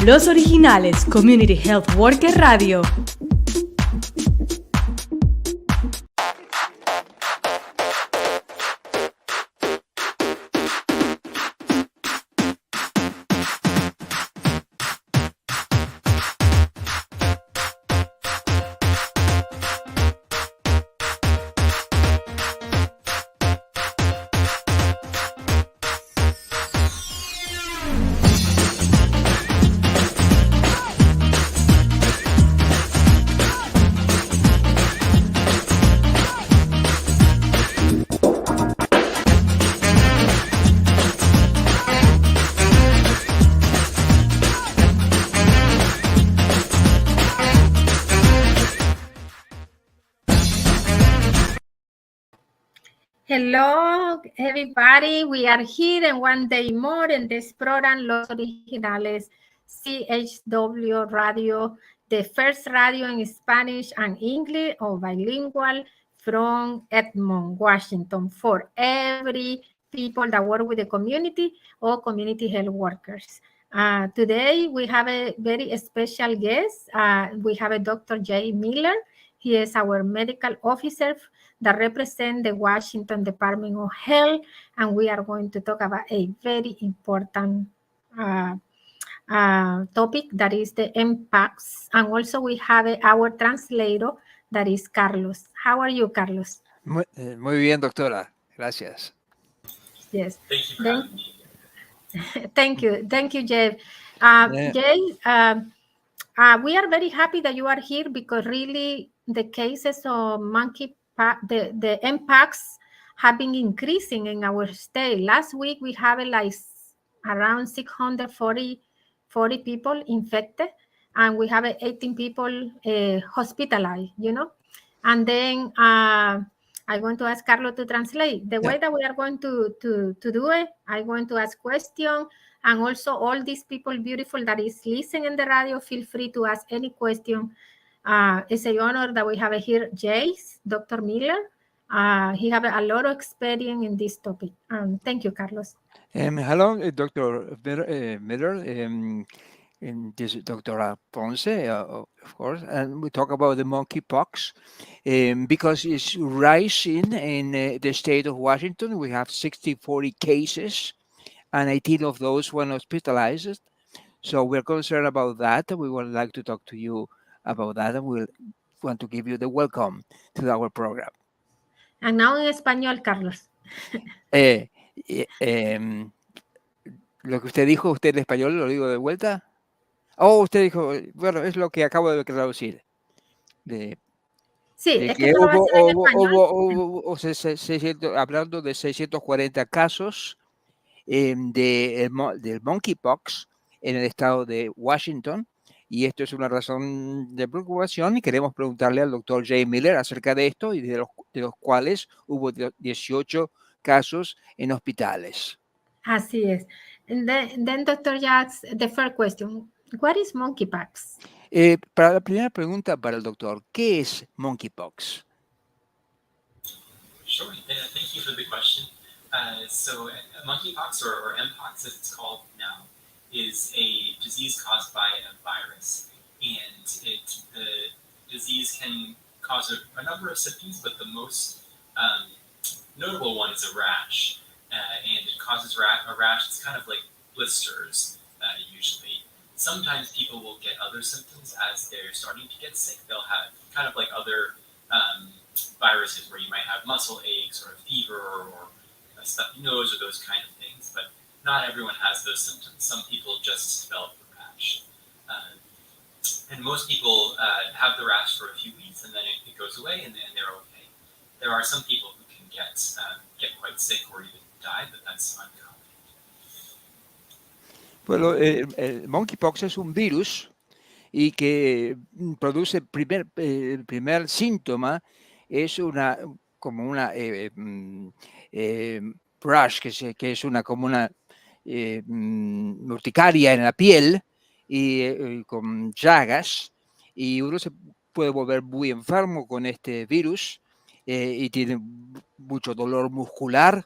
Los Originales Community Health Worker Radio. Hello, everybody. We are here and one day more in this program, Los Originales, CHW Radio, the first radio in Spanish and English or bilingual from Edmond, Washington, for every people that work with the community or community health workers. Today, we have a very special guest. We have a Dr. Jay Miller. He is our medical officer that represent the Washington Department of Health, and we are going to talk about a very important topic that is the Mpox. And also we have our translator that is Carlos. How are you, Carlos? Muy bien, doctora. Gracias. Yes. Thank you for having me. Thank you, Jeff. Jay, we are very happy that you are here because really the cases of the Mpox have been increasing in our state. Last week, we have like around 640 people infected, and we have 18 people hospitalized, And then I'm going to ask Carlos to translate. The way that we are going to do it, I'm going to ask questions, and also all these people beautiful that is listening in the radio, feel free to ask any question. It's an honor that we have here Jace, Dr. Miller. He has a lot of experience in this topic. Thank you, Carlos. Hello, Dr. Miller. And this is Dr. Ponce, of course. And we talk about the monkeypox because it's rising in the state of Washington. We have 40 cases, and 18 of those were hospitalized. So we're concerned about that. We would like to talk to you about that, and we'll want to give you the welcome to our program. And now en español, Carlos. Lo que usted dijo, usted en español, lo digo de vuelta. Oh, usted dijo, bueno, es lo que acabo de traducir. Sí, es que hubo 600, hablando de 640 casos del monkeypox en el estado de Washington. Y esto es una razón de preocupación y queremos preguntarle al doctor Jay Miller acerca de esto y de los cuales hubo 18 casos en hospitales. Así es. And then Dr. Jacks, the first question, what is monkeypox? Para la primera pregunta para el doctor, ¿qué es monkeypox? Sure, thank you for the question. So monkeypox, or Mpox as it's called now, is a disease caused by a virus, and the disease can cause a number of symptoms, but the most notable one is a rash, and it causes a rash. It's kind of like blisters usually. Sometimes people will get other symptoms as they're starting to get sick. They'll have kind of like other viruses where you might have muscle aches or a fever or a stuffy nose or those kind of things, but not everyone has those symptoms. Some people just develop the rash. And most people have the rash for a few weeks and then it goes away and they're okay. There are some people who can get quite sick or even die, but that's uncommon. Bueno, el monkeypox es un virus y que produce el primer síntoma es como una rash, que es como una urticaria en la piel y con llagas, y uno se puede volver muy enfermo con este virus y tiene mucho dolor muscular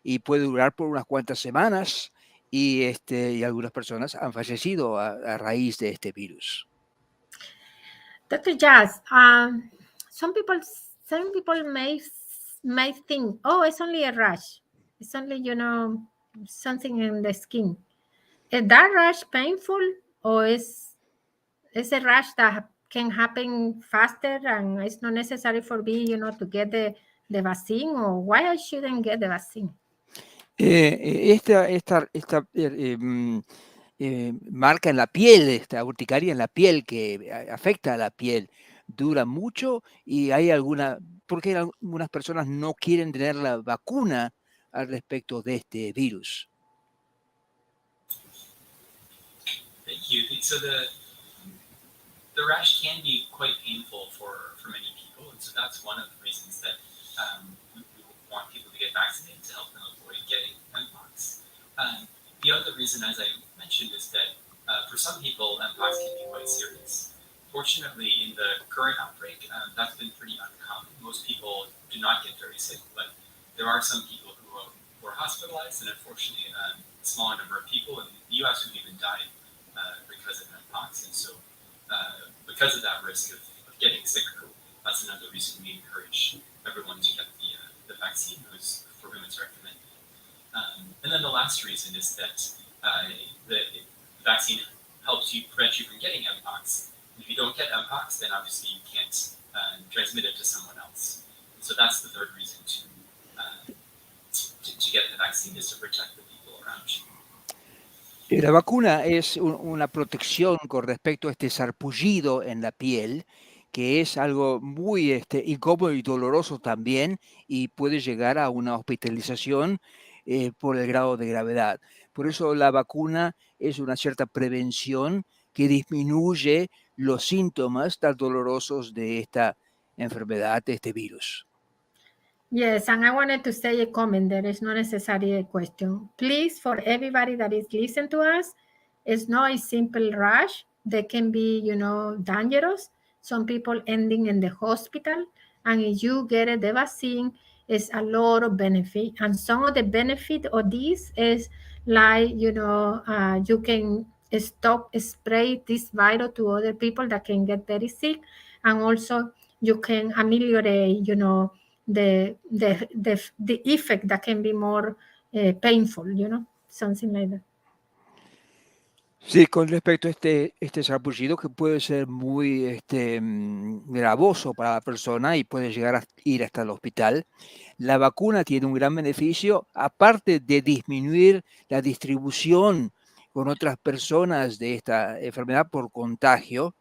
y puede durar por unas cuantas semanas y algunas personas han fallecido a raíz de este virus. Dr. Jazz, some people may think, oh, it's only a rash. It's only, something in the skin. Is that rash painful, or is a rash that can happen faster and it's not necessary for me, to get the vaccine, or why I shouldn't get the vaccine? Esta marca en la piel, esta urticaria en la piel que afecta a la piel, dura mucho y hay porque algunas personas no quieren tener la vacuna al respecto de este virus. Thank you. So the rash can be quite painful for many people, and so that's one of the reasons that we want people to get vaccinated to help them avoid getting Mpox. The other reason, as I mentioned, is that for some people, Mpox can be quite serious. Fortunately, in the current outbreak, that's been pretty uncommon. Most people do not get very sick, but there are some people who are hospitalized, and unfortunately, a small number of people in the U.S. who've even died because of Mpox. And so, because of that risk of getting sicker, that's another reason we encourage everyone to get the vaccine for whom it's recommended. And then the last reason is that the vaccine helps you prevent you from getting Mpox. If you don't get Mpox, then obviously you can't transmit it to someone else. And so that's the third reason to get the vaccine, is to protect the people around you. La vacuna es una protección con respecto a este sarpullido en la piel, que es algo muy incómodo y doloroso también, y puede llegar a una hospitalización por el grado de gravedad. Por eso la vacuna es una cierta prevención que disminuye los síntomas tan dolorosos de esta enfermedad, de este virus. Yes, and I wanted to say a comment that is not necessarily a question. Please, for everybody that is listening to us, it's not a simple rash. They can be, dangerous. Some people ending in the hospital. And if you get the vaccine, it's a lot of benefit. And some of the benefit of this is like, you can stop spray this virus to other people that can get very sick. And also you can ameliorate, the effect that can be more painful, something like that. Sí, con respecto a este sarpullido que puede ser muy gravoso para la persona y puede llegar a ir hasta el hospital, la vacuna tiene un gran beneficio, aparte de disminuir la distribución con otras personas de esta enfermedad por contagio,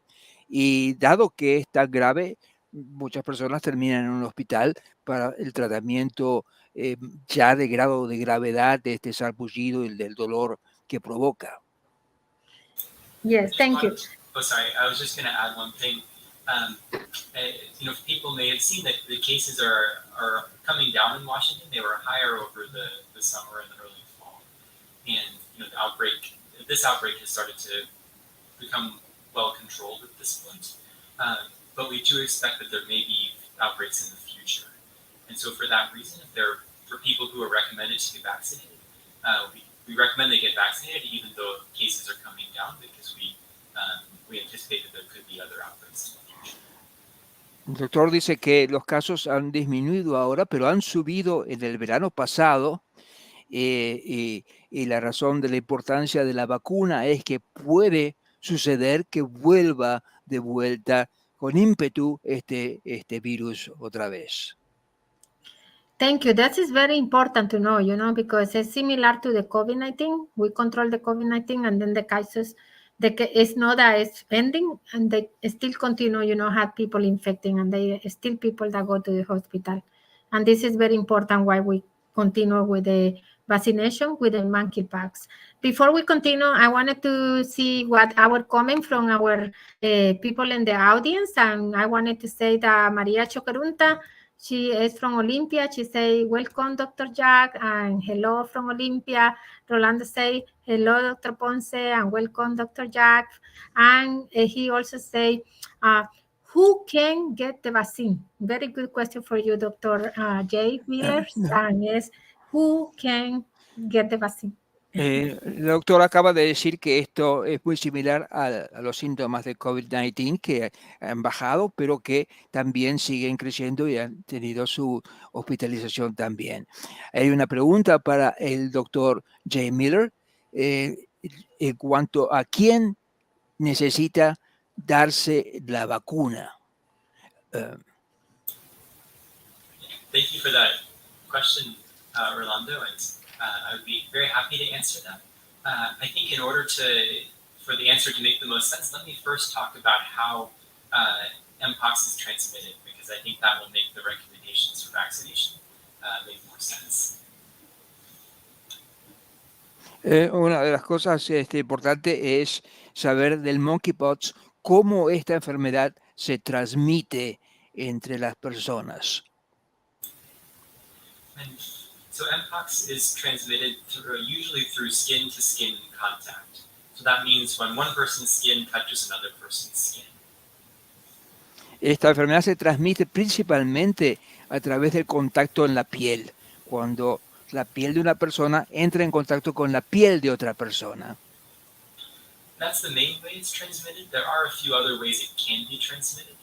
y dado que es tan grave, muchas personas terminan en un hospital para el tratamiento ya de grado de gravedad de este sarpullido y del dolor que provoca. Yes, thank you. Oh, sorry. I was just going to add one thing. People may have seen that the cases are coming down in Washington. They were higher over the summer and the early fall, and this outbreak has started to become well controlled at this point. But we do expect that there may be outbreaks in the future, and so for that reason, for people who are recommended to get vaccinated, we recommend they get vaccinated even though cases are coming down, because we anticipate that there could be other outbreaks in the future. El doctor dice que los casos han disminuido ahora, pero han subido en el verano pasado, y la razón de la importancia de la vacuna es que puede suceder que vuelva de vuelta con ímpetu este virus otra vez. Thank you. That is very important to know, because it's similar to the COVID-19. We control the COVID-19, and then the cases, it's not that it's ending, and they still continue, have people infecting, and they still people that go to the hospital. And this is very important why we continue with the vaccination with the monkeypox. Before we continue, I wanted to see what our comment from our people in the audience, and I wanted to say that Maria Chocarunta, she is from Olympia. She say, welcome, Dr. Jack, and hello from Olympia. Rolando say, hello, Dr. Ponce, and welcome, Dr. Jack. And he also say, who can get the vaccine? Very good question for you, Dr. Jay Miller. And yes, who can get the vaccine? El doctor acaba de decir que esto es muy similar a los síntomas de COVID-19 que han bajado, pero que también siguen creciendo y han tenido su hospitalización también. Hay una pregunta para el doctor J. Miller en cuanto a quién necesita darse la vacuna. Thank you for that question, Orlando, and I would be very happy to answer that. I think in order for the answer to make the most sense, let me first talk about how Mpox is transmitted, because I think that will make the recommendations for vaccination make more sense. Una de las cosas importantes es saber del monkeypox, cómo esta enfermedad se transmite entre las personas. And so Mpox is transmitted usually through skin-to-skin contact. So that means when one person's skin touches another person's skin. Esta enfermedad se transmite principalmente a través del contacto en la piel, cuando la piel de una persona entra en contacto con la piel de otra persona. That's the main way it's transmitted. There are a few other ways it can be transmitted.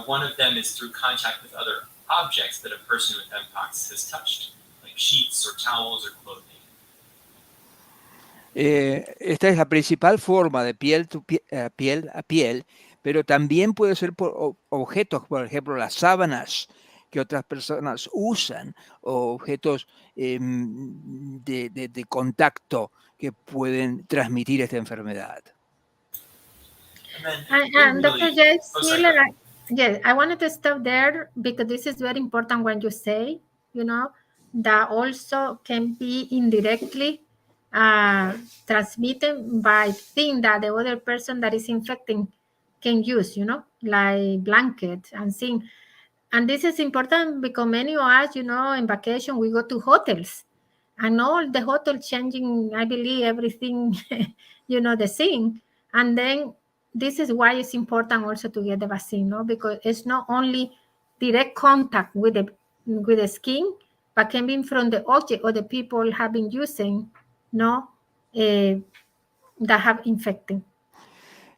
One of them is through contact with other objects that a person with Mpox has touched, like sheets or towels or clothing. Esta es la principal forma de piel a piel, pero también puede ser por objetos, por ejemplo, las sábanas que otras personas usan, o objetos de contacto que pueden transmitir esta enfermedad. Dr. James Miller, yes, I wanted to stop there because this is very important when you say, that also can be indirectly transmitted by things that the other person that is infecting can use, like blanket and things. And this is important because many of us, in vacation, we go to hotels and all the hotel changing, I believe, everything, the thing. And then this is why it's important also to get the vaccine, no? Because it's not only direct contact with the skin, but can be from the object or the people have been using, that have infected.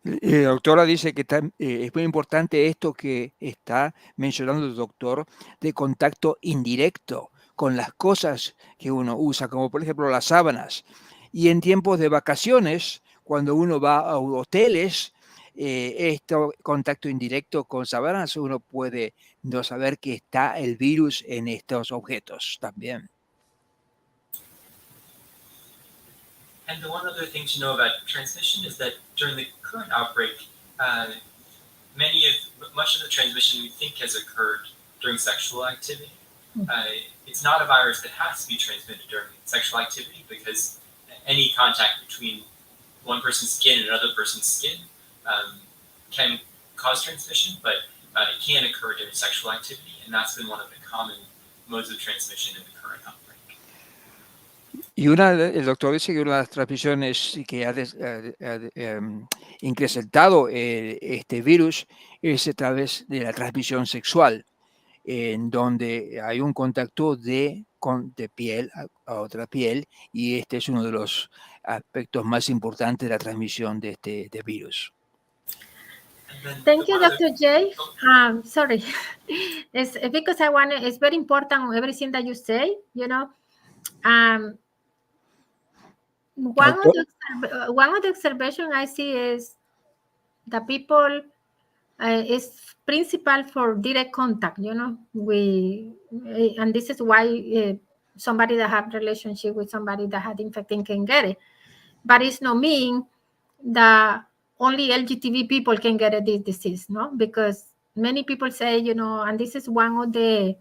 La doctora dice que es muy importante esto que está mencionando el doctor, de contacto indirecto con las cosas que uno usa, como por ejemplo las sábanas. Y en tiempos de vacaciones, cuando uno va a hoteles, este contacto indirecto con sábanas, uno puede no saber que está el virus en estos objetos también. And the one other thing to know about transmission is that during the current outbreak, much of the transmission we think has occurred during sexual activity. It's not a virus that has to be transmitted during sexual activity, because any contact between one person's skin and another person's skin can cause transmission, but it can occur during sexual activity, and that's been one of the common modes of transmission in the current outbreak. Y el doctor dice que una de las transmisiones que ha incrementado este virus es a través de la transmisión sexual, en donde hay un contacto de piel a otra piel, y este es uno de los aspectos más importantes de la transmisión de este virus. Thank you, Dr. J. Sorry, it's because it's very important everything that you say, One of the observation I see is the people is principal for direct contact, and this is why somebody that have relationship with somebody that had infected can get it. But it's not mean that only LGTB people can get this disease, no? Because many people say, and this is one of the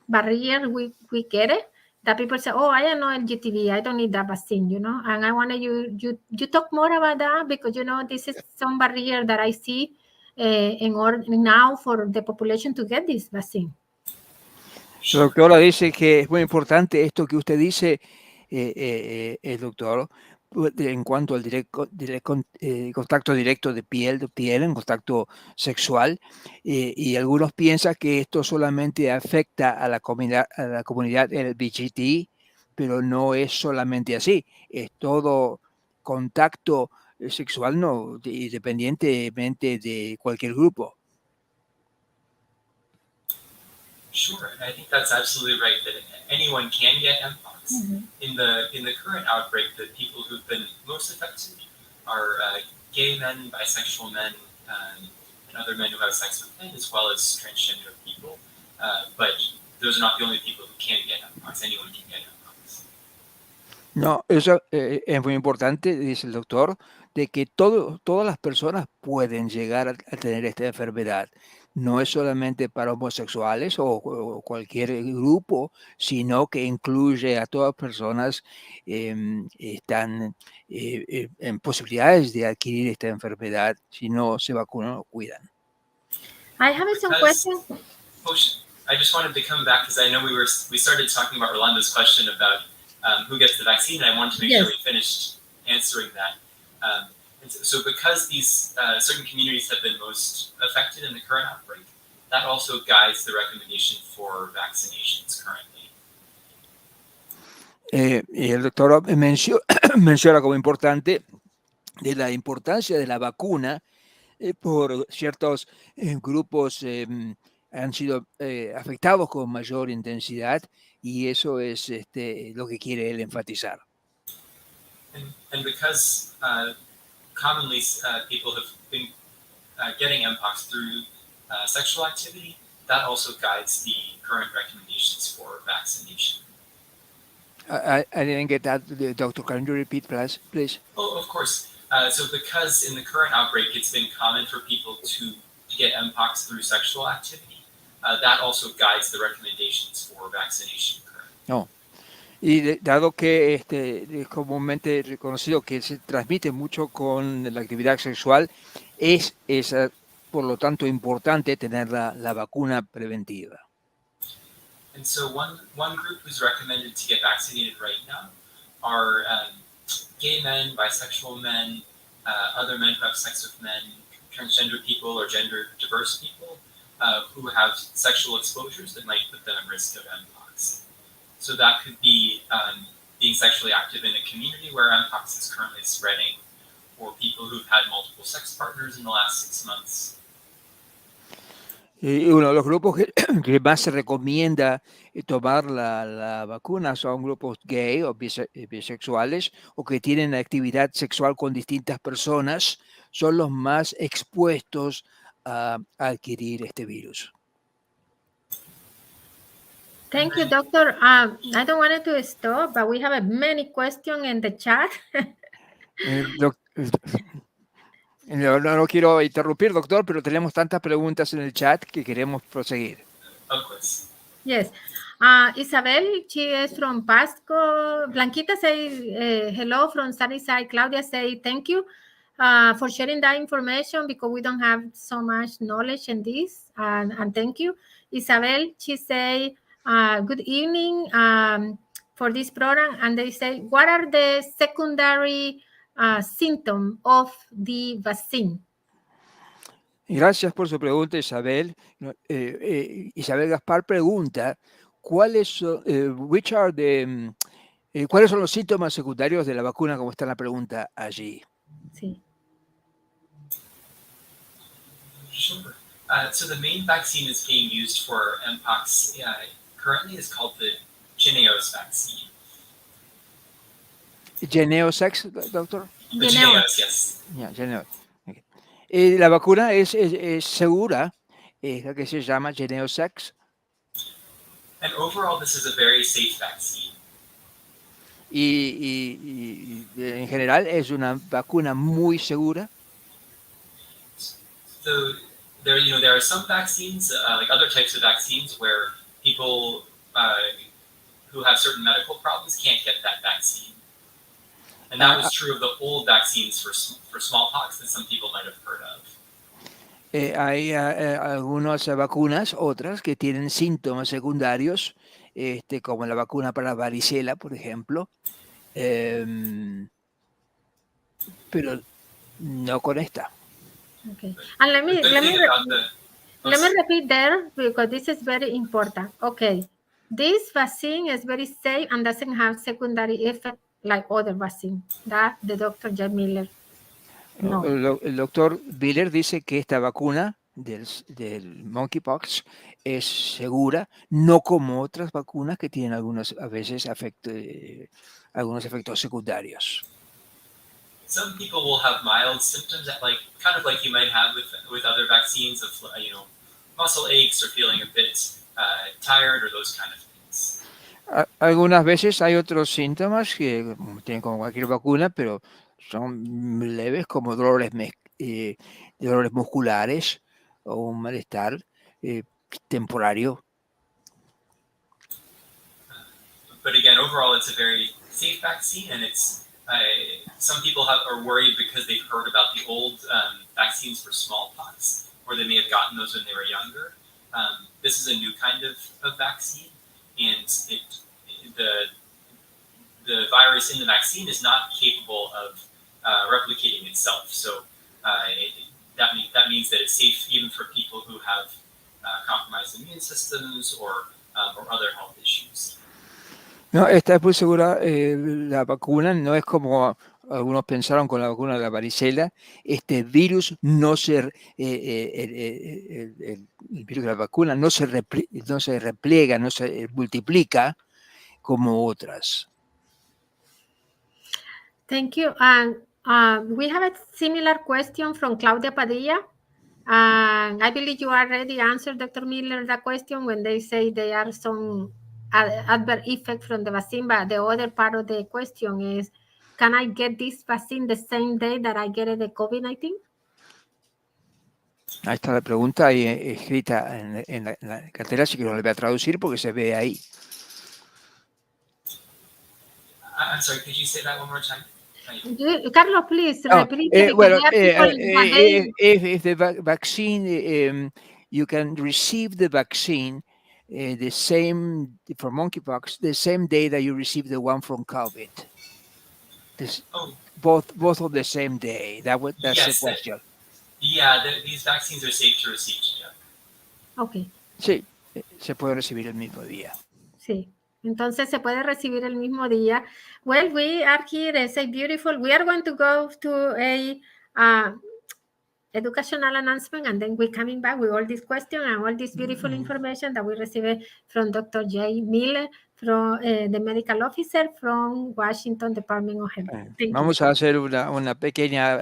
barriers we get it, that people say, oh, I am not LGTB, I don't need that vaccine, and I want you talk more about that, because, this is some barrier that I see in order now for the population to get this vaccine. La doctora dice que es muy importante esto que usted dice, el doctor, en cuanto al contacto directo de piel, en contacto sexual, y algunos piensan que esto solamente afecta a la comunidad LGBT, pero no es solamente así, es todo contacto sexual, no, independientemente de cualquier grupo. Sure, and I think that's absolutely right. That anyone can get Mpox. In the current outbreak, the people who've been most affected are gay men, bisexual men, and other men who have sex with men, as well as transgender people. But those are not the only people who can get Mpox. Anyone can get Mpox. No, eso es muy importante, dice el doctor, de que todas las personas pueden llegar a tener esta enfermedad. No es solamente para homosexuales o cualquier grupo, sino que incluye a todas personas están en posibilidades de adquirir esta enfermedad si no se vacunan o cuidan. I have some questions. I just wanted to come back because I know we started talking about Rolando's question about who gets the vaccine, and I wanted to make sure we finished answering that. And so because these certain communities have been most affected in the current outbreak, that also guides the recommendation for vaccinations currently. Y el doctor menciona como importante de la importancia de la vacuna por ciertos grupos han sido afectados con mayor intensidad, y eso es lo que quiere él enfatizar. And because commonly people have been getting Mpox through sexual activity, that also guides the current recommendations for vaccination. I didn't get that, Doctor. Can you repeat, please? Oh, of course. So because in the current outbreak, it's been common for people to get Mpox through sexual activity, that also guides the recommendations for vaccination currently. No. Y dado que es comúnmente reconocido que se transmite mucho con la actividad sexual, es por lo tanto importante tener la vacuna preventiva. And so one group who's recommended to get vaccinated right now are gay men, bisexual men, other men who have sex with men, transgender people or gender diverse people who have sexual exposures that might put them at risk of Mpox. So that could be being sexually active in a community where Mpox is currently spreading, or people who've had multiple sex partners in the last 6 months. Y uno de los grupos que más se recomienda tomar la vacuna son grupos gay o bisexuales o que tienen actividad sexual con distintas personas, son los más expuestos a adquirir este virus. Thank you, Doctor. I don't want to stop, but we have many questions in the chat. No quiero interrumpir, doctor, pero tenemos tantas preguntas en el chat que queremos proseguir. Of course. Yes. Isabel, she is from Pasco. Blanquita say hello from sunny side. Claudia say thank you for sharing that information because we don't have so much knowledge in this. And thank you. Isabel, she say good evening for this program. And they say, what are the secondary symptoms of the vaccine? Gracias por su pregunta, Isabel. Isabel Gaspar pregunta, ¿cuáles son los síntomas secundarios de la vacuna, como está en la pregunta allí? Sí. Sure. So the main vaccine is being used for Mpox currently is called the Jynneos vaccine. ¿Jynneos, doctor? The Jynneos, yes. Yeah, Jynneos. Okay. La vacuna es segura, es la que se llama Jynneos. And overall, this is a very safe vaccine. Y en general es una vacuna muy segura. So there are some vaccines, like other types of vaccines, where people who have certain medical problems can't get that vaccine. And that was true of the old vaccines for smallpox that some people might have heard of. Hay algunas vacunas, otras, que tienen síntomas secundarios, como la vacuna para la varicela, por ejemplo, pero no con esta. Okay. And let me repeat there because this is very important. Okay. This vaccine is very safe and doesn't have secondary effect like other vaccine. That the Dr. J. Miller. No. El doctor Miller dice que esta vacuna del monkeypox es segura, no como otras vacunas que tienen a veces algunos efectos secundarios. Some people will have mild symptoms that kind of like you might have with other vaccines of muscle aches or feeling a bit tired or those kind of things. Algunas veces hay otros síntomas que tienen como cualquier vacuna, pero son leves, como dolores musculares o un malestar temporario. But again, overall, it's a very safe vaccine, and it's some people are worried because they've heard about the old vaccines for smallpox, or they may have gotten those when they were younger. This is a new kind of vaccine, and the virus in the vaccine is not capable of replicating itself. So that means that it's safe even for people who have compromised immune systems or other health issues. No, esta es muy segura. La vacuna no es como algunos pensaron con la vacuna de la varicela. Este virus no se el virus de la vacuna no se repliega, no se multiplica como otras. Thank you. And we have a similar question from Claudia Padilla. And I believe you already answered, Dr. Miller, that question when they say there are some adverse effects from the vaccine. But the other part of the question is, can I get this vaccine the same day that I get the COVID-19? Ahí está la pregunta ahí escrita en la cartera, así que no la voy a traducir porque se ve ahí. I'm sorry, could you say that one more time? Carlos, please repeat it. Well, if the vaccine, you can receive the vaccine the same for monkeypox the same day that you receive the one from COVID. Both on the same day. That's the question. These vaccines are safe to receive. Okay. Sí, se puede recibir el mismo día. Sí. Entonces se puede recibir el mismo día. Well, we are here. It's a beautiful. We are going to go to a educational announcement, and then we're coming back with all these questions and all this beautiful information that we received from Dr. J. Miller, from the medical officer from Washington Department of Health. Vamos a hacer una pequeña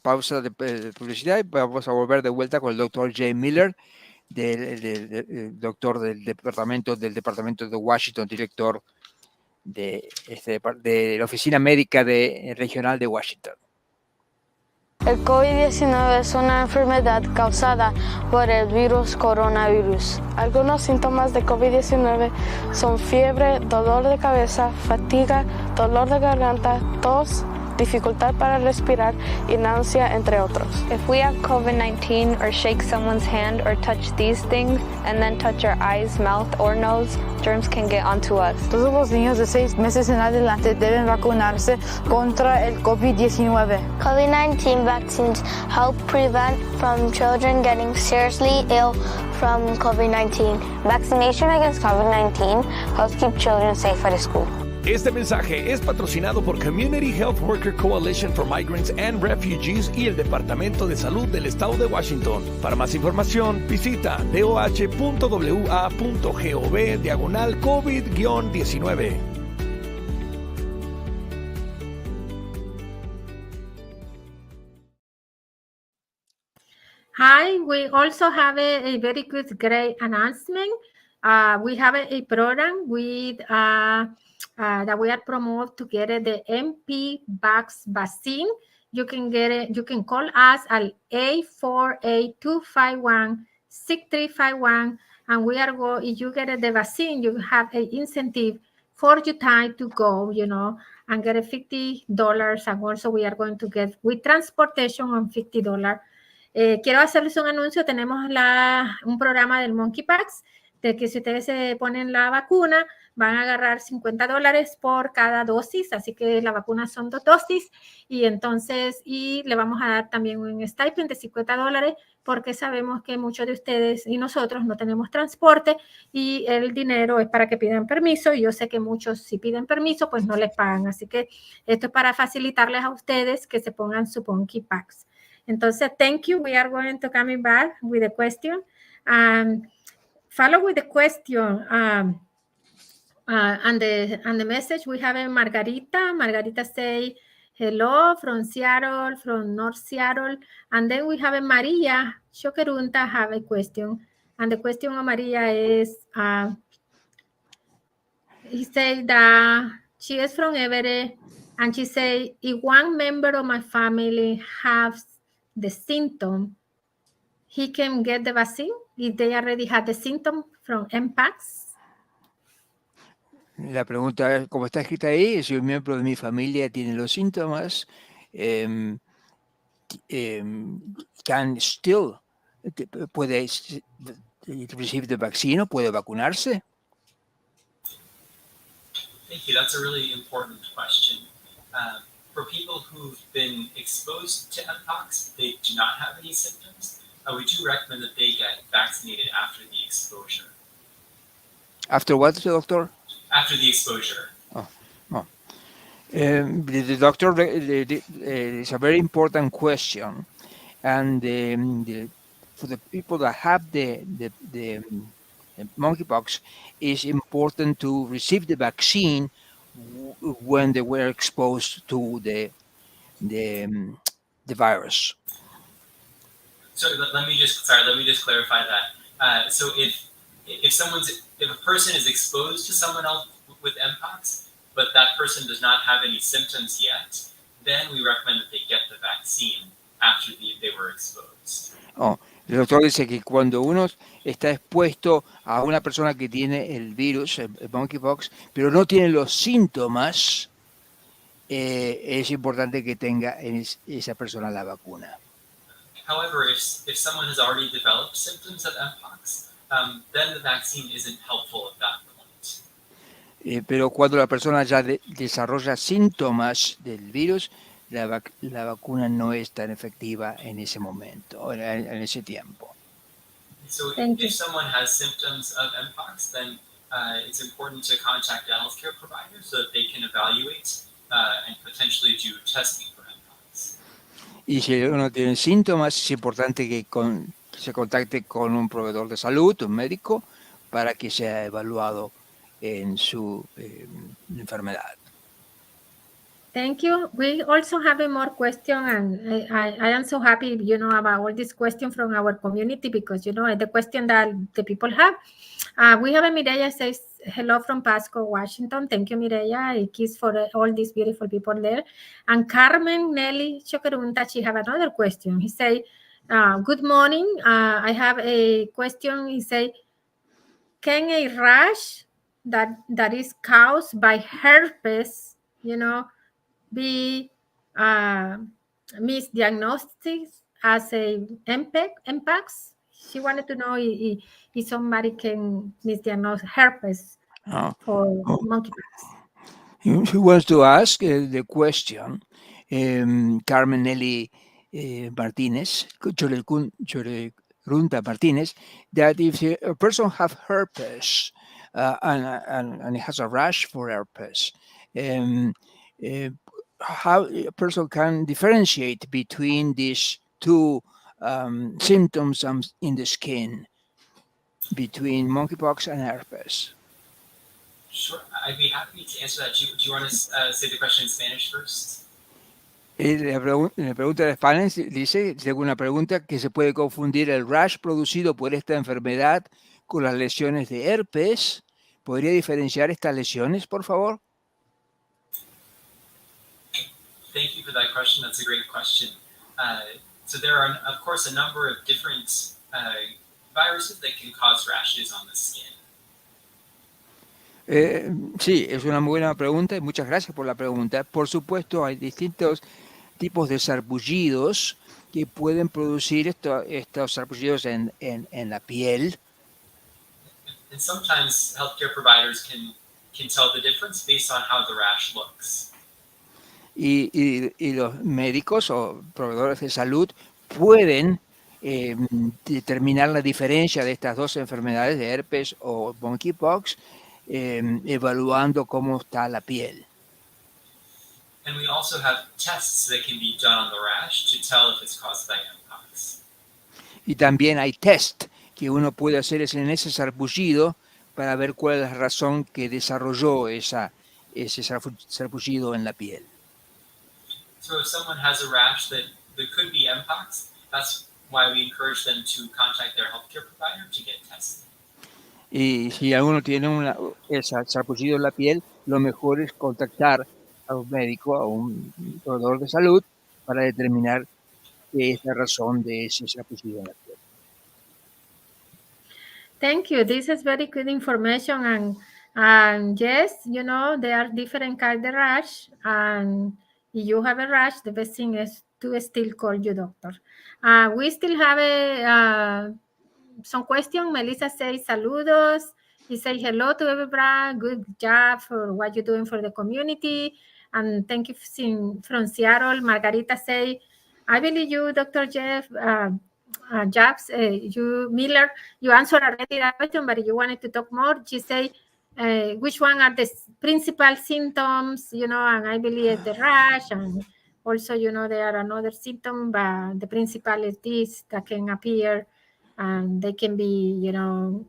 pausa de publicidad y vamos a volver de vuelta con el Dr. J. Miller, del doctor del departamento de Washington, director de la oficina médica regional de Washington. El COVID-19 es una enfermedad causada por el virus coronavirus. Algunos síntomas de COVID-19 son fiebre, dolor de cabeza, fatiga, dolor de garganta, tos, dificultad para respirar y náusea, entre otros. If we have COVID-19 or shake someone's hand or touch these things and then touch our eyes, mouth or nose, germs can get onto us. Todos los niños de 6 meses en adelante deben vacunarse contra el COVID-19. COVID-19 vaccines help prevent from children getting seriously ill from COVID-19. Vaccination against COVID-19 helps keep children safe at school. Este mensaje es patrocinado por Community Health Worker Coalition for Migrants and Refugees y el Departamento de Salud del Estado de Washington. Para más información, visita doh.wa.gov/COVID-19. Hi, we also have a very good, great announcement. We have a program with that we are promoting to get the Mpox vaccine. You can get it. You can call us at 848-251-6351, and we are go. If you get the vaccine, you have an incentive for your time to go, and get $50. And also we are going to get with transportation on $50. Quiero hacerles un anuncio. Tenemos un programa del monkeypox, de que si ustedes se ponen la vacuna, van a agarrar $50 por cada dosis, así que la vacuna son 2 dosis, y le vamos a dar también un stipend de $50 porque sabemos que muchos de ustedes y nosotros no tenemos transporte y el dinero es para que pidan permiso, y yo sé que muchos si piden permiso pues no les pagan, así que esto es para facilitarles a ustedes que se pongan su monkeypox. Entonces, thank you. We are going to coming back with a question. Follow with the question. And the message we have Margarita. Margarita say hello from Seattle, from North Seattle. And then we have Maria Shokerunta have a question. And the question of Maria is, he said that she is from Everett, and she say, if one member of my family has the symptom, he can get the vaccine if they already had the symptom from Mpox. La pregunta, como está escrita ahí, si un miembro de mi familia tiene los síntomas, can still puede recibir the vaccine, puede vacunarse. Thank you. That's a really important question. For people who've been exposed to Mpox, they do not have any symptoms. We do recommend that they get vaccinated after the exposure. After what, doctor? After the exposure. The doctor, it's a very important question, and for the people that have the monkeypox, it's important to receive the vaccine when they were exposed to the virus. So let me just clarify that. So if a person is exposed to someone else with Mpox, but that person does not have any symptoms yet, then we recommend that they get the vaccine after they were exposed. El doctor dice que cuando uno está expuesto a una persona que tiene el virus, el monkeypox, pero no tiene los síntomas, es importante que tenga esa persona la vacuna. However, if someone has already developed symptoms of Mpox, then the vaccine isn't helpful at that point. Pero cuando la persona ya desarrolla síntomas del virus, la vacuna no es tan efectiva en ese momento, en ese tiempo. So if someone has symptoms of Mpox, then it's important to contact a healthcare provider so that they can evaluate and potentially do testing for Mpox. Y si uno tiene síntomas, es importante que se contacte con un proveedor de salud, un médico, para que sea evaluado en su enfermedad. Thank you. We also have a more question, and I am so happy, about all this question from our community, because, the question that the people have. We have a Mireya says, hello from Pasco, Washington. Thank you, Mireya. A kiss for all these beautiful people there. And Carmen Nelly Chokerunta, she have another question. He say, good morning. I have a question. He say, can a rash that is caused by herpes, be misdiagnosed as a Mpox? She wanted to know if somebody can misdiagnose herpes for monkeypox. She wants to ask the question, Carmen Nelly Martinez, Chorerunta Martinez, that if a person have herpes and it has a rash for herpes, how a person can differentiate between these two symptoms in the skin, between monkeypox and herpes? Sure, I'd be happy to answer that. Do you want to say the question in Spanish first? La pregunta de Spanish dice, según la pregunta, que se puede confundir el rash producido por esta enfermedad con las lesiones de herpes. ¿Podría diferenciar estas lesiones, por favor? Thank you for that question. That's a great question. So there are, of course, a number of different viruses that can cause rashes on the skin. Sí, es una muy buena pregunta y muchas gracias por la pregunta. Por supuesto, hay distintos tipos de sarpullidos que pueden producir estos sarpullidos en la piel. And sometimes healthcare providers can tell the difference based on how the rash looks. Y los médicos o proveedores de salud pueden determinar la diferencia de estas dos enfermedades, de herpes o monkeypox, evaluando cómo está la piel. And we also have tests that can be done on the rash to tell if it's caused by Mpox. Y también hay test que uno puede hacer en ese sarpullido para ver cuál es la razón que desarrolló ese sarpullido en la piel. So if someone has a rash that could be Mpox, that's why we encourage them to contact their healthcare provider to get tested. Y si alguno tiene ese sarpullido en la piel, lo mejor es contactar a un médico, a un proveedor de salud, para determinar qué es la razón de ese sarpullido en la piel. Thank you. This is very good information. And yes, you know, there are different kinds of rash. And if you have a rash, the best thing is to still call your doctor. We still have some questions. Melissa says saludos. He says hello to everybody. Good job for what you're doing for the community. And thank you from Seattle. Margarita say, I believe you, Dr. Jeff. Jobs, you Miller, you answered already that question, but you wanted to talk more. She say, which one are the principal symptoms? You know, and I believe the rash, and also, you know, there are another symptom, but the principal is this that can appear, and they can be, you know,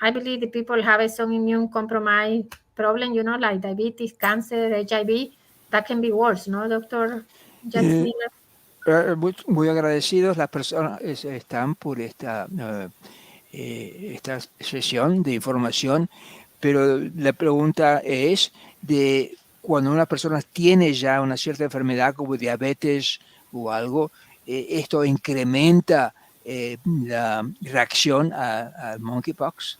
I believe the people have some immune compromise problem, you know, like diabetes, cancer, HIV, that can be worse, no, Doctor Jacques Miller? Muy agradecidos las personas están por esta sesión de información, pero la pregunta es de cuando una persona tiene ya una cierta enfermedad como diabetes o algo, ¿esto incrementa la reacción al monkeypox?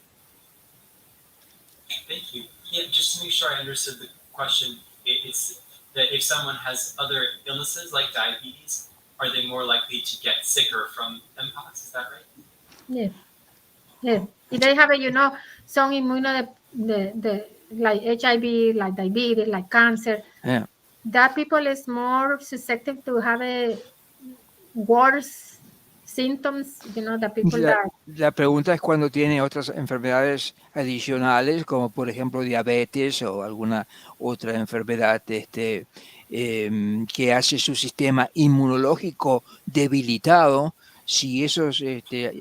Thank you. Yeah, just to make sure I understood the question, it's that if someone has other illnesses like diabetes, are they more likely to get sicker from Mpox? Is that right? Yeah. Yeah. If they have, you know, some immune, like HIV, like diabetes, like cancer, Yeah. that people is more susceptible to have a worse symptoms, you know, the people that... La pregunta es cuando tiene otras enfermedades adicionales, como por ejemplo diabetes o alguna otra enfermedad que hace su sistema inmunológico debilitado, si esos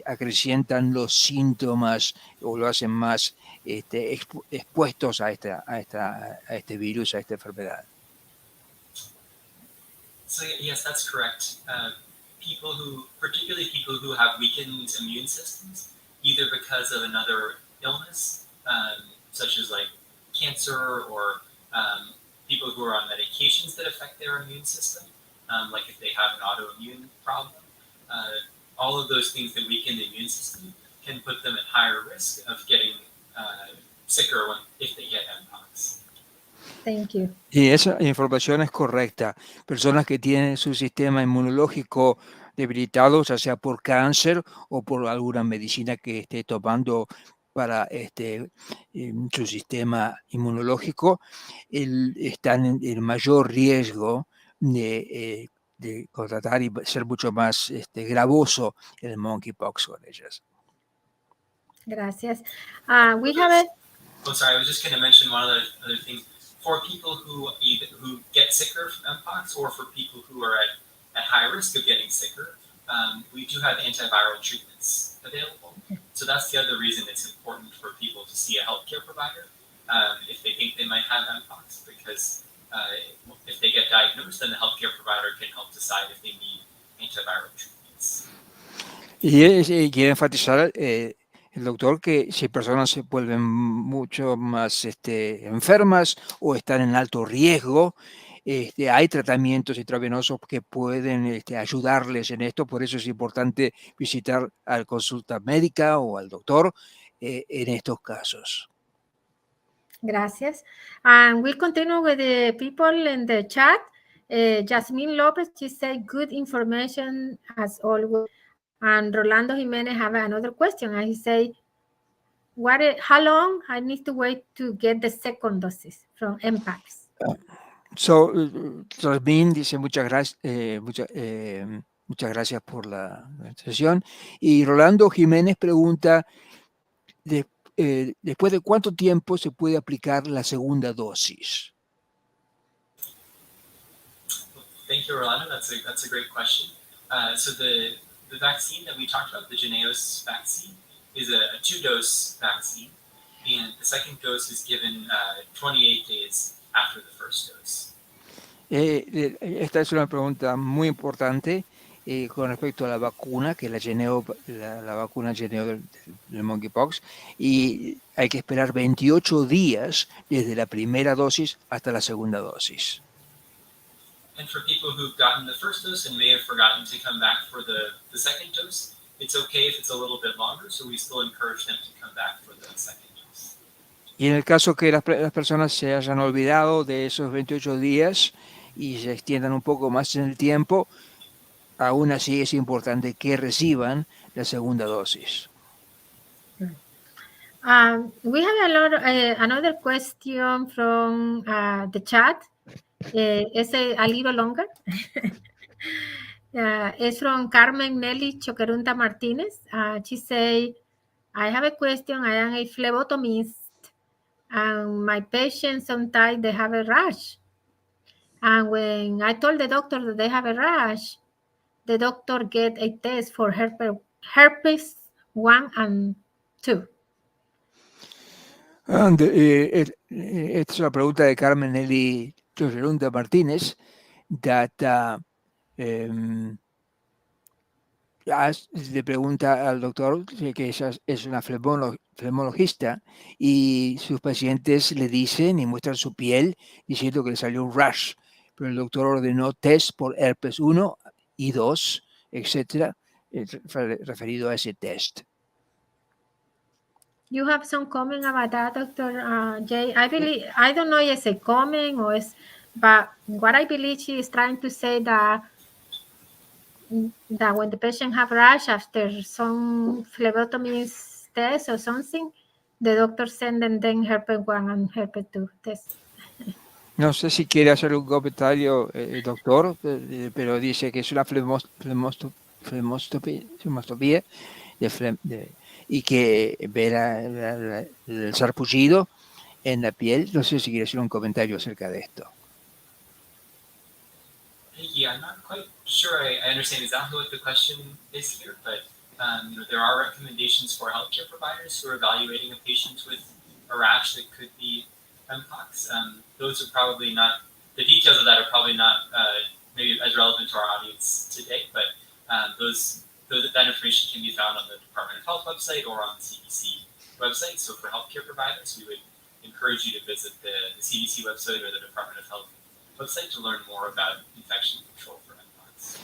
acrecientan los síntomas o lo hacen más expuestos a este virus, a esta enfermedad. So yes, that's correct. Particularly people who have weakened immune systems, either because of another illness, such as like cancer, or people who are on medications that affect their immune system, like if they have an autoimmune problem. All of those things that weaken the immune system can put them at higher risk of getting sicker if they get Mpox. Thank you. Y esa información es correcta. Personas que tienen su sistema inmunológico debilitado, ya sea por cáncer o por alguna medicina que esté tomando para su sistema inmunológico, están en el mayor riesgo de contratar y ser mucho más gravoso el monkeypox con ellas. Gracias. We have a... Oh, sorry, I was just going to mention one other thing. For people who get sicker from Mpox, or for people who are at high risk of getting sicker, we do have antiviral treatments available. So that's the other reason it's important for people to see a healthcare provider if they think they might have Mpox, because if they get diagnosed, then the healthcare provider can help decide if they need antiviral treatments. Y quiero enfatizar el doctor que si personas se vuelven mucho más enfermas o están en alto riesgo, hay tratamientos intravenosos que pueden ayudarles en esto. Por eso es importante visitar a la consulta médica o al doctor en estos casos. Gracias. And we'll continue with the people in the chat. Jasmine Lopez, she said good information as always. And Rolando Jimenez have another question. And he say, how long I need to wait to get the second doses from Mpox? So, Jasmine dice muchas gracias. Muchas gracias por la sesión. Y Rolando Jiménez pregunta, ¿después de cuánto tiempo se puede aplicar la segunda dosis? Thank you, Rolando. That's a great question. So the vaccine that we talked about, the Jynneos vaccine, is a 2-dose vaccine, and the second dose is given 28 days after the first dose. Esta es una pregunta muy importante con respecto a la vacuna, que es la vacuna Jynneos del monkeypox, y hay que esperar 28 días desde la primera dosis hasta la segunda dosis. And for people who've gotten the first dose and may have forgotten to come back for the second dose, it's okay if it's a little bit longer, so we still encourage them to come back for the second dose. Y en el caso que las personas se hayan olvidado de esos 28 días y se extiendan un poco más en el tiempo, aún así es importante que reciban la segunda dosis. We have another question from the chat. It's a little longer. It's from Carmen Nelly Choquerunta Martinez. She say, I have a question. I am a phlebotomist, and my patients sometimes they have a rash. And when I told the doctor that they have a rash, the doctor get a test for herpes 1 and 2. Esta es una pregunta de Carmen Nelly Choquerunta Martínez, that le pregunta al doctor que ella es una flebomologista y sus pacientes le dicen y muestran su piel diciendo que le salió un rash, pero el doctor ordenó test por herpes 1 y 2, etcétera, referido a ese test. You have some comment about that, Dr. Jay? I don't know if it's a comment or but what I believe she is trying to say that when the patient have rash after some phlebotomy test or something, the doctor send them herpes 1 and herpes 2 test. No sé si quiere hacer un comentario, doctor, pero dice que es una flebostopía y que ve el sarpullido en la piel. No sé si quiere hacer un comentario acerca de esto. Yeah, I'm not quite sure I understand exactly what the question is here, but there are recommendations for healthcare providers who are evaluating a patient with a rash that could be Mpox. Those are probably not, the details of that are probably not maybe as relevant to our audience today, but that information can be found on the Department of Health website or on the CDC website. So for healthcare providers, we would encourage you to visit the CDC website or the Department of Health website to learn more about infection control for Mpox.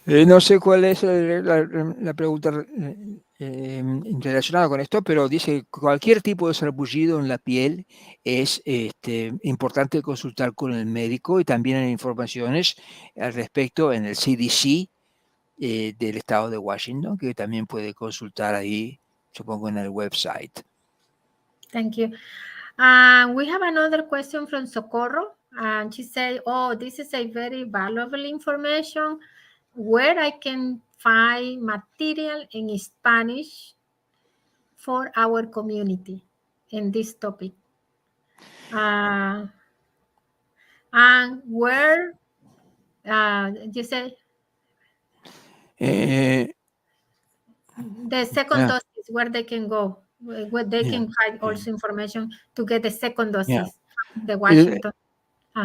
No sé cuál es la pregunta relacionada con esto, pero dice que cualquier tipo de sarpullido en la piel es importante consultar con el médico, y también hay informaciones al respecto en el CDC del estado de Washington, que también puede consultar ahí, supongo, en el website. Thank you. We have another question from Socorro. And she said, oh, this is a very valuable information. Where I can find material in Spanish for our community in this topic. And where, you say? The second dose is where they can go, where they can find also information to get the second doses from the Washington.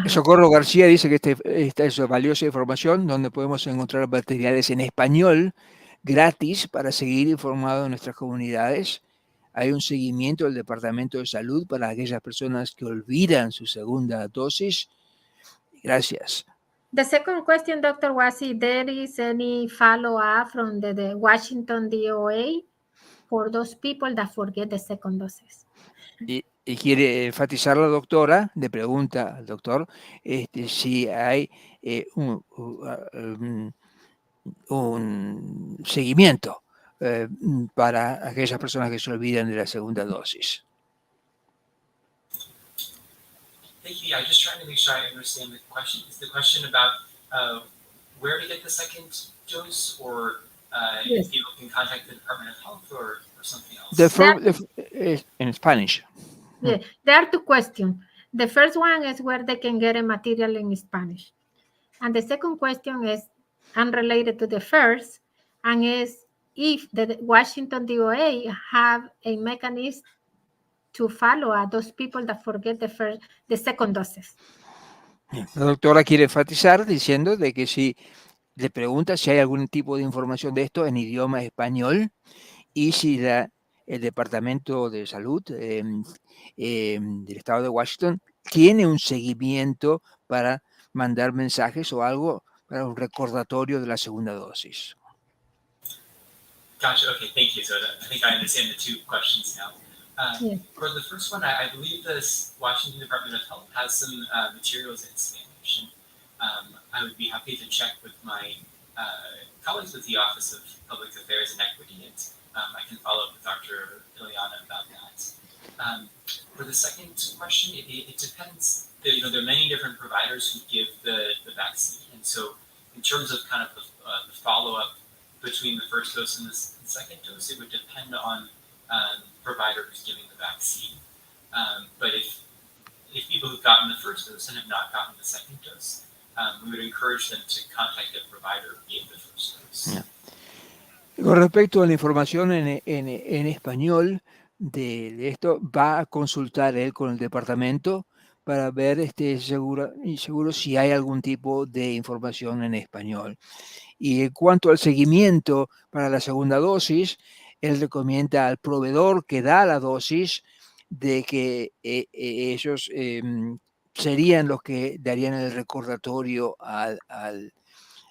Socorro García dice que esta es valiosa información donde podemos encontrar materiales en español gratis para seguir informando a nuestras comunidades. Hay un seguimiento del Departamento de Salud para aquellas personas que olvidan su segunda dosis. Gracias. The second question, Dr. was if there is any follow-up from the Washington DOA for those people that forget the second doses. Y quiere enfatizar la doctora, le pregunta al doctor si hay un seguimiento para aquellas personas que se olvidan de la segunda dosis. Thank you. I'm just trying to make sure I understand the question. Is the question about where to get the second dose, or Yes. if people can contact the Department of Health or something else? In Spanish. Yeah, there are two questions. The first one is where they can get a material in Spanish. And the second question is unrelated to the first, and is if the Washington DOA have a mechanism to follow up those people that forget the second doses. La doctora quiere enfatizar diciendo de que si le pregunta si hay algún tipo de información de esto en idioma español y si el Departamento de Salud del Estado de Washington tiene un seguimiento para mandar mensajes o algo para un recordatorio de la segunda dosis. Gotcha. Okay, thank you. So I think I understand the two questions now. Yeah. For the first one, I believe the Washington Department of Health has some materials in Spanish. And, I would be happy to check with my colleagues with the Office of Public Affairs and Equity, and I can follow up with Dr. Ileana about that. For the second question, it depends. There are many different providers who give the vaccine, and so in terms of kind of the follow-up between the first dose and the second dose, it would depend on provider who's giving the vaccine. But if people who've gotten the first dose and have not gotten the second dose, we would encourage them to contact a provider who gave the first dose. Yeah. Con respecto a la información en español de esto, va a consultar él con el departamento para ver seguro si hay algún tipo de información en español. Y en cuanto al seguimiento para la segunda dosis, él recomienda al proveedor que da la dosis de que ellos serían los que darían el recordatorio a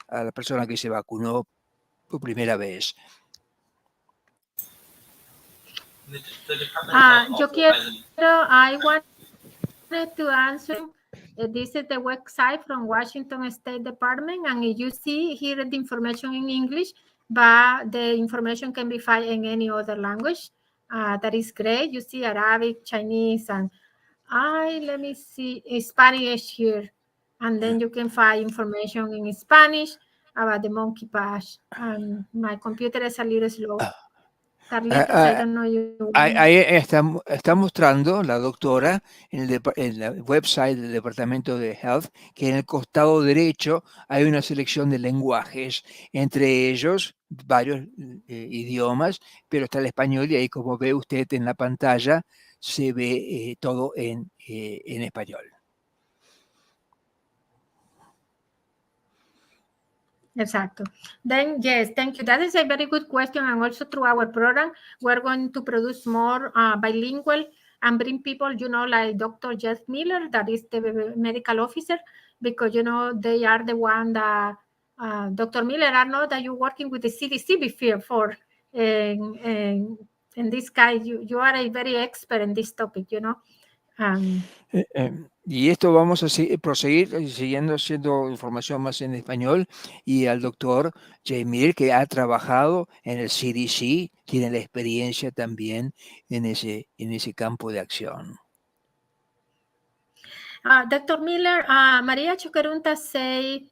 la persona que se vacunó por primera vez. I wanted to answer. This is the website from Washington State Department, and if you see here the information in English, but the information can be found in any other language. That is great. You see Arabic, Chinese, and let me see Spanish here, and then you can find information in Spanish about the monkeypox. My computer is a little slow. Carlitos, I don't know you. Ahí está mostrando la doctora en la website del Departamento de Health que en el costado derecho hay una selección de lenguajes, entre ellos varios idiomas, pero está el español y ahí, como ve usted en la pantalla, se ve todo en español. Exacto. Then, yes, thank you. That is a very good question. And also through our program, we're going to produce more bilingual and bring people, like Dr. Jeff Miller, that is the medical officer, because, they are the one that, Dr. Miller, I know that you're working with the CDC before. In this case, you are a very expert in this topic, Y esto vamos a proseguir siguiendo haciendo información más en español, y al doctor J. Miller, que ha trabajado en el CDC, tiene la experiencia también en ese campo de acción. Dr. Miller, Maria Choquerunta say,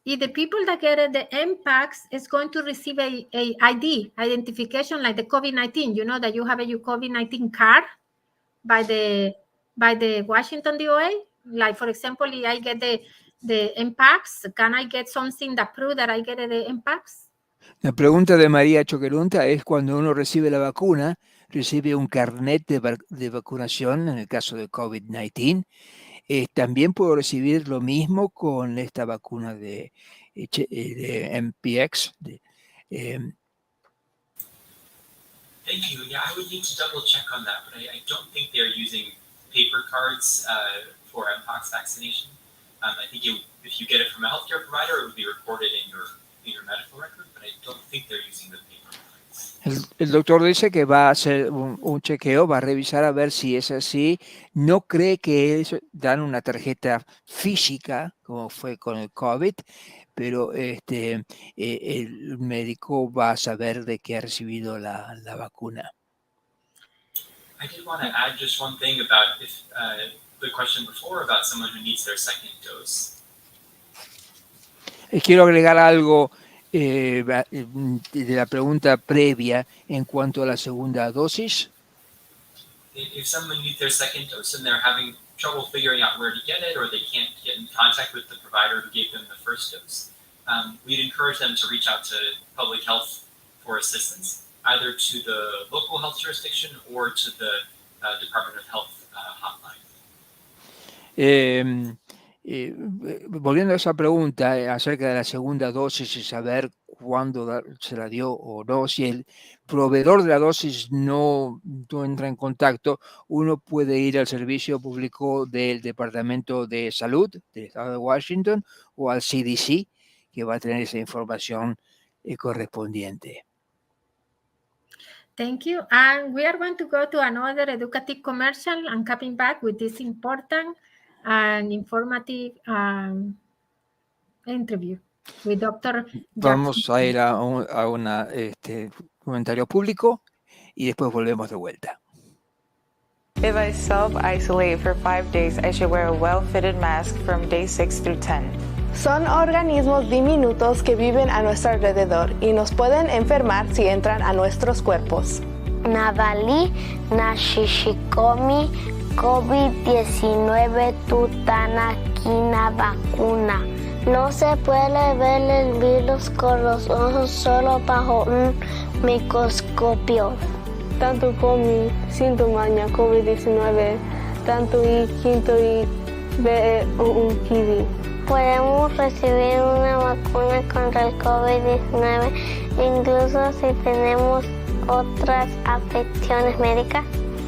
if the people that get the Mpox is going to receive a identification like the COVID-19, that you have a COVID-19 card by the Washington DOA, like for example, if I get the Mpox, can I get something that proves that I get the Mpox? La pregunta de María Choquerunta es: cuando uno recibe la vacuna, recibe un carnet de vacunación en el caso de COVID-19. También puedo recibir lo mismo con esta vacuna de Mpox. Thank you. Yeah, I would need to double check on that, but I don't think they're using paper cards for Mpox vaccination. I think if you get it from a healthcare provider, it would be recorded in your medical record, but I don't think they're using the paper cards. El doctor dice que va a hacer un chequeo, va a revisar a ver si es así. No cree que ellos dan una tarjeta física, como fue con el COVID, pero el médico va a saber de que ha recibido la vacuna. I did want to add just one thing about the question before about someone who needs their second dose. Quiero agregar algo de la pregunta previa en cuanto a la segunda dosis. If someone needs their second dose and they're having trouble figuring out where to get it, or they can't get in contact with the provider who gave them the first dose, we'd encourage them to reach out to public health for assistance, either to the local health jurisdiction or to the Department of Health hotline. Volviendo a esa pregunta acerca de la segunda dosis y saber cuándo se la dio o no, si el proveedor de la dosis no entra en contacto, uno puede ir al servicio público del Departamento de Salud del Estado de Washington o al CDC, que va a tener esa información correspondiente. Thank you. And we are going to go to another educative commercial and coming back with this important and informative interview with Dr. Vamos a ir a un comentario público y después volvemos de vuelta. If I self-isolate for 5 days, I should wear a well-fitted mask from day 6 through 10. Son organismos diminutos que viven a nuestro alrededor y nos pueden enfermar si entran a nuestros cuerpos. Navali, Nashishikomi, COVID-19, tutana, quina, vacuna. No se puede ver el virus con los ojos, solo bajo un microscopio. Tanto con síntomas de COVID-19, tanto y quinto y ve un kiwi. Podemos recibir una vacuna contra el COVID-19, incluso si tenemos otras afecciones médicas.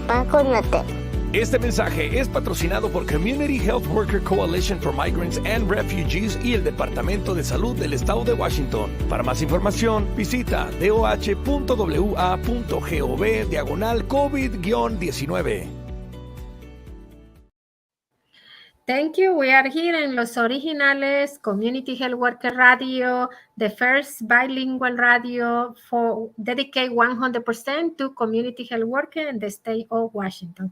Vacúnate. Este mensaje es patrocinado por Community Health Worker Coalition for Migrants and Refugees y el Departamento de Salud del Estado de Washington. Para más información, visita doh.wa.gov/COVID-19. Thank you. We are here in Los Originales, Community Health Worker Radio, the first bilingual radio for dedicate 100% to community health worker in the state of Washington.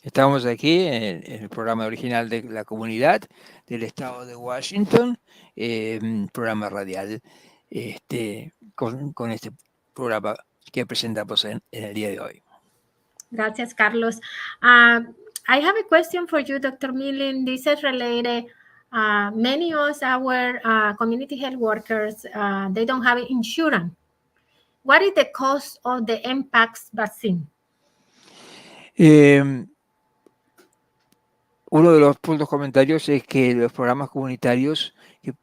Estamos aquí en el programa original de la comunidad del estado de Washington, programa radial, con este programa que presentamos en el día de hoy. Gracias, Carlos. I have a question for you, Dr. Millen. This is related. Many of our community health workers, they don't have insurance. What is the cost of the Mpox vaccine? Uno de los puntos comentarios es que los programas comunitarios que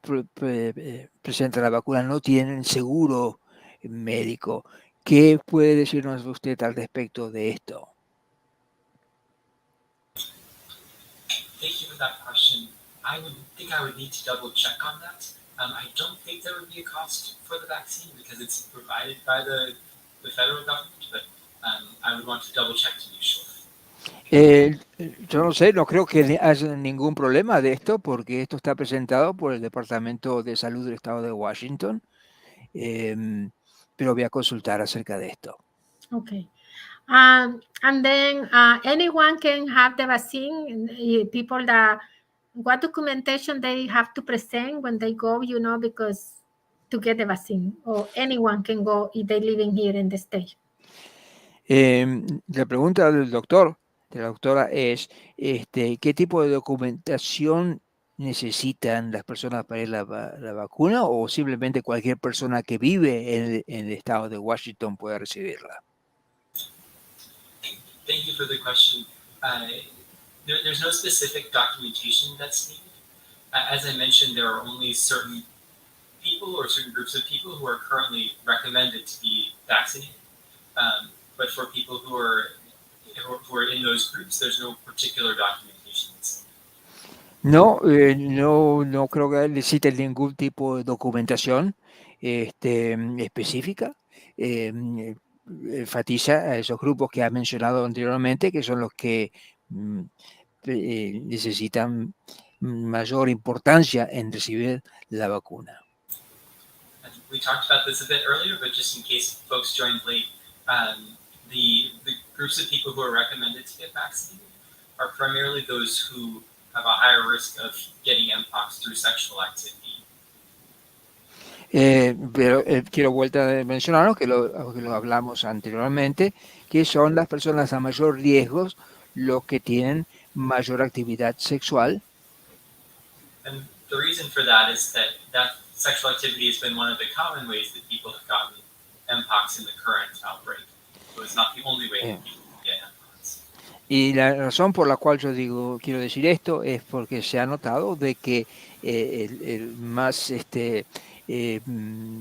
presentan la vacuna no tienen seguro médico. ¿Qué puede decirnos usted al respecto de esto? Thank you for that question. I would need to double check on that. I don't think there would be a cost for the vaccine because it's provided by the federal government, but I would want to double check to be sure. Yo no sé, no creo que haya ningún problema de esto porque esto está presentado por el Departamento de Salud del Estado de Washington, pero voy a consultar acerca de esto. Okay. And then anyone can have the vaccine. People that, what documentation they have to present when they go, because to get the vaccine, or anyone can go if they living here in the state. La pregunta de la doctora es, ¿qué tipo de documentación necesitan las personas para ir a la vacuna o simplemente cualquier persona que vive en el estado de Washington puede recibirla? Thank you for the question. There's no specific documentation that's needed. As I mentioned, there are only certain people or certain groups of people who are currently recommended to be vaccinated. But for people who are in those groups, there's no particular documentation that's needed. No creo que necesiten ningún tipo de documentación específica. Enfatiza a esos grupos que ha mencionado anteriormente, que son los que necesitan mayor importancia en recibir la vacuna. We talked about this a bit earlier, but just in case folks joined late, the groups of people who are recommended to get vaccinated are primarily those who have a higher risk of getting Mpox through sexual activity. Pero quiero vuelta a mencionar que lo hablamos anteriormente, que son las personas a mayor riesgo los que tienen mayor actividad sexual. And the reason for that is that sexual activity has been one of the common ways that people have gotten Mpox in the current outbreak. So it's not the only way that people get Mpox. Y la razón por la cual quiero decir esto es porque se ha notado de que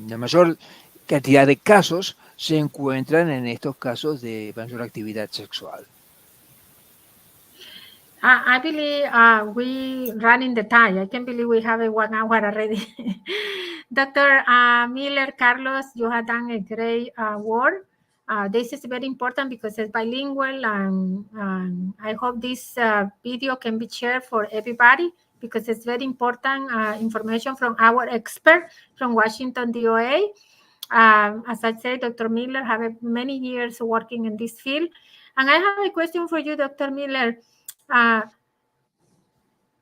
la mayor cantidad de casos se encuentran en estos casos de mayor actividad sexual. I believe we running the time. I can't believe we have 1 hour already. Dr. Miller, Carlos, you have done a great work. This is very important because it's bilingual, and I hope this video can be shared for everybody because it's very important information from our expert from Washington, DOA. As I said, Dr. Miller have many years working in this field. And I have a question for you, Dr. Miller.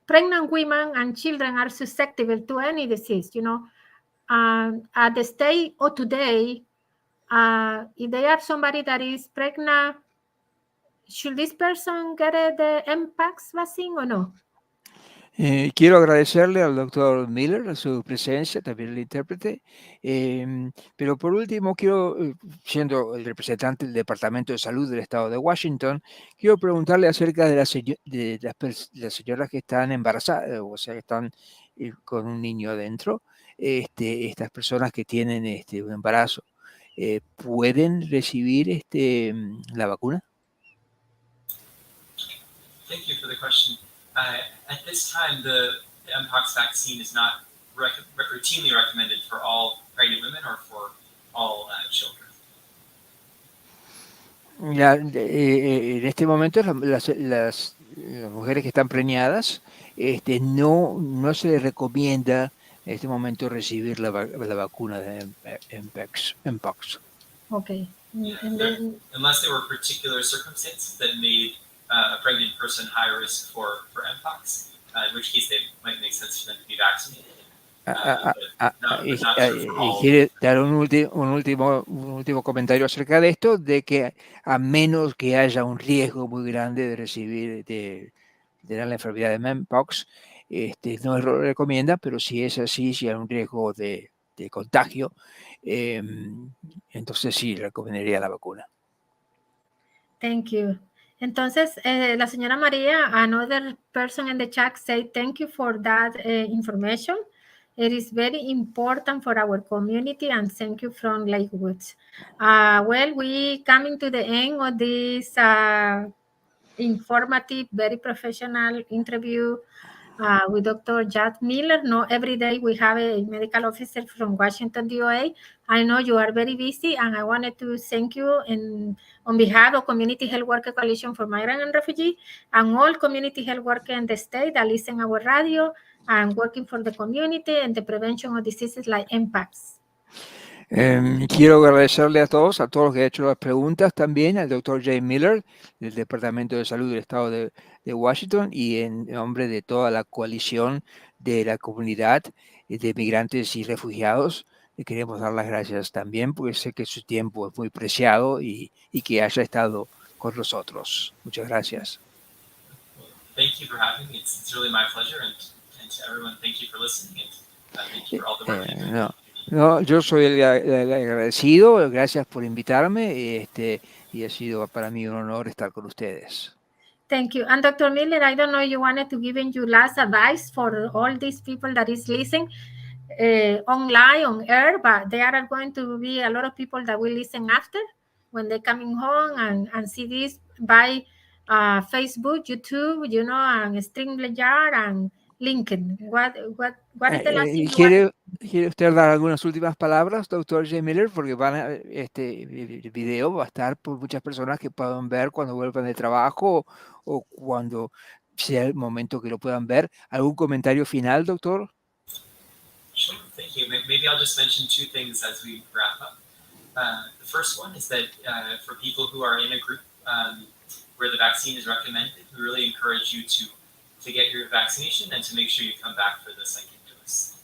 Pregnant women and children are susceptible to any disease, at the state or today, if they are somebody that is pregnant, should this person get the Mpox vaccine or no? Quiero agradecerle al doctor Miller su presencia, también el intérprete, pero por último siendo el representante del Departamento de Salud del Estado de Washington, quiero preguntarle acerca de las señoras que están embarazadas, o sea, que están con un niño adentro, estas personas que tienen un embarazo, ¿pueden recibir la vacuna? Thank you for the question. At this time, the Mpox vaccine is not routinely recommended for all pregnant women or for all children. En este momento las mujeres que están preñadas, no se les recomienda en este momento recibir la vacuna de Mpox. Okay. Unless there were particular circumstances that made a pregnant person high risk for Mpox, in which case they might make sense for them to be vaccinated. Y quiere dar un último comentario acerca de esto, de que a menos que haya un riesgo muy grande de recibir, de tener la enfermedad de Mpox, no lo recomienda, pero si es así, si hay un riesgo de contagio, entonces sí recomendaría la vacuna. Thank you. Entonces, la señora María, another person in the chat, say thank you for that information. It is very important for our community, and thank you from Lakewoods. Well, we coming to the end of this informative, very professional interview with Dr. Jack Miller. No, every day we have a medical officer from Washington, DOA. I know you are very busy, and I wanted to thank you on behalf of Community Health Worker Coalition for Migrant and Refugee and all community health workers in the state that listen our radio and working for the community and the prevention of diseases like Mpox. Quiero agradecerle a todos los que han hecho las preguntas, también al doctor Jay Miller del Departamento de Salud del Estado de Washington, y en nombre de toda la coalición de la comunidad de migrantes y refugiados, le queremos dar las gracias también, porque sé que su tiempo es muy preciado y que haya estado con nosotros. Muchas gracias. Thank you for having me. It's really my pleasure, and to everyone, thank you for listening, and thank you for all the work you've done. No, yo soy el agradecido, gracias por invitarme, y ha sido para mí un honor estar con ustedes. Thank you. And Dr. Miller, I don't know if you wanted to give your last advice for all these people that is listening online, on air, but there are going to be a lot of people that will listen after when they're coming home and see this by Facebook, YouTube, and StreamYard and LinkedIn. What is the last thing ¿Quiere usted dar algunas últimas palabras, doctor J. Miller? Porque este video va a estar por muchas personas que puedan ver cuando vuelvan de trabajo o cuando sea el momento que lo puedan ver. ¿Algún comentario final, doctor? Sure, thank you. Maybe I'll just mention two things as we wrap up. The first one is that for people who are in a group where the vaccine is recommended, we really encourage you to get your vaccination and to make sure you come back for the second dose.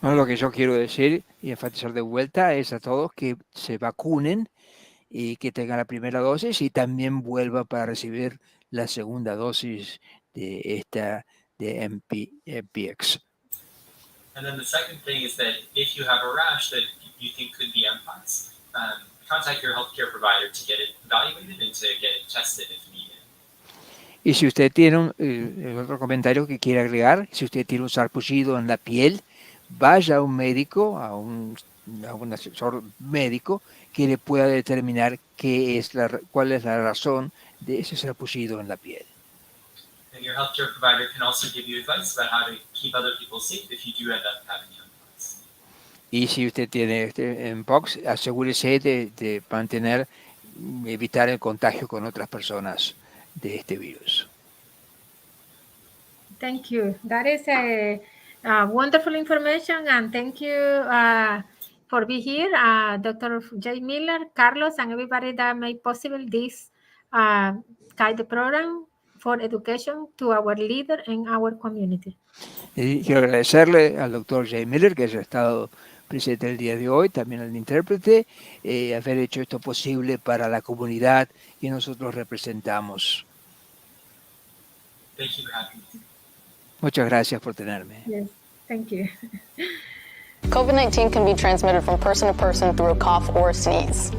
Bueno, lo que yo quiero decir y enfatizar de vuelta es a todos que se vacunen y que tengan la primera dosis y también vuelvan para recibir la segunda dosis de Mpox. And then the second thing is that if you have a rash that you think could be Mpox, contact your healthcare provider to get it evaluated and to get it tested if needed. Y si usted tiene otro comentario que quiere agregar, si usted tiene un sarpullido en la piel, vaya a un médico, a un asesor médico que le pueda determinar cuál es la razón de ese sarpullido en la piel. And your healthcare provider can also give you advice about how to keep other people safe if you do end up having Mpox. Y si usted tiene Mpox, asegúrese de evitar el contagio con otras personas de este virus. Thank you. That is a wonderful information, and thank you for being here, Dr. J. Miller, Carlos, and everybody that made possible this kind of program for education to our leader in our community. Y quiero agradecerle al Dr. J. Miller que haya estado presente el día de hoy, también al intérprete, haber hecho esto posible para la comunidad que nosotros representamos. Thank you for having me. Muchas gracias por tenerme. Yes, thank you. COVID-19 can be transmitted from person to person through a cough or a sneeze.